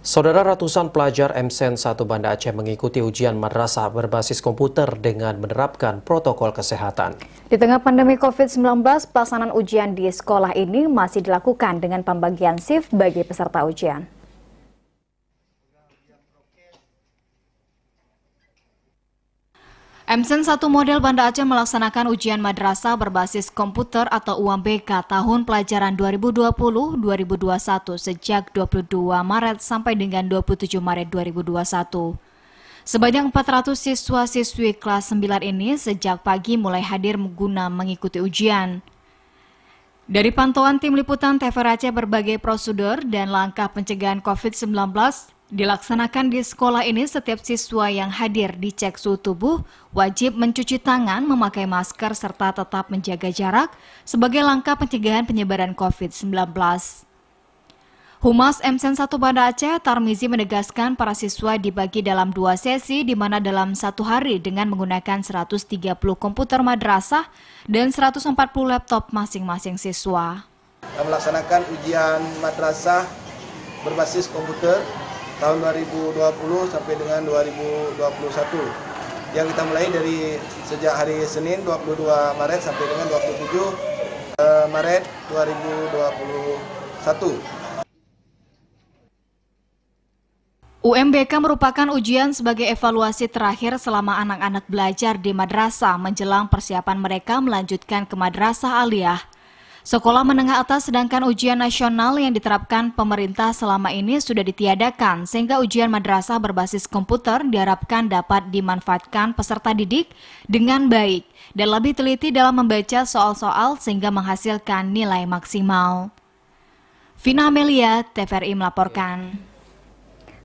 Saudara, ratusan pelajar MSen 1 Banda Aceh mengikuti ujian madrasah berbasis komputer dengan menerapkan protokol kesehatan. Di tengah pandemi COVID-19, pelaksanaan ujian di sekolah ini masih dilakukan dengan pembagian shift bagi peserta ujian. MSen 1 model Banda Aceh melaksanakan ujian madrasah berbasis komputer atau UMBK tahun pelajaran 2020-2021 sejak 22 Maret sampai dengan 27 Maret 2021. Sebanyak 400 siswa-siswi kelas 9 ini sejak pagi mulai hadir guna mengikuti ujian. Dari pantauan tim liputan TVRI Aceh, berbagai prosedur dan langkah pencegahan COVID-19 dilaksanakan di sekolah ini. Setiap siswa yang hadir dicek suhu tubuh, wajib mencuci tangan, memakai masker, serta tetap menjaga jarak sebagai langkah pencegahan penyebaran COVID-19. Humas MSen 1 Banda Aceh, Tarmizi, menegaskan para siswa dibagi dalam 2 sesi, di mana dalam 1 hari dengan menggunakan 130 komputer madrasah dan 140 laptop masing-masing siswa. Melaksanakan ujian madrasah berbasis komputer tahun 2020 sampai dengan 2021 yang kita mulai dari sejak hari Senin 22 Maret sampai dengan 27 Maret 2021. UMBK merupakan ujian sebagai evaluasi terakhir selama anak-anak belajar di madrasah menjelang persiapan mereka melanjutkan ke madrasah aliyah, sekolah menengah atas, sedangkan ujian nasional yang diterapkan pemerintah selama ini sudah ditiadakan, sehingga ujian madrasah berbasis komputer diharapkan dapat dimanfaatkan peserta didik dengan baik dan lebih teliti dalam membaca soal-soal sehingga menghasilkan nilai maksimal. Vina Amelia, TVRI melaporkan.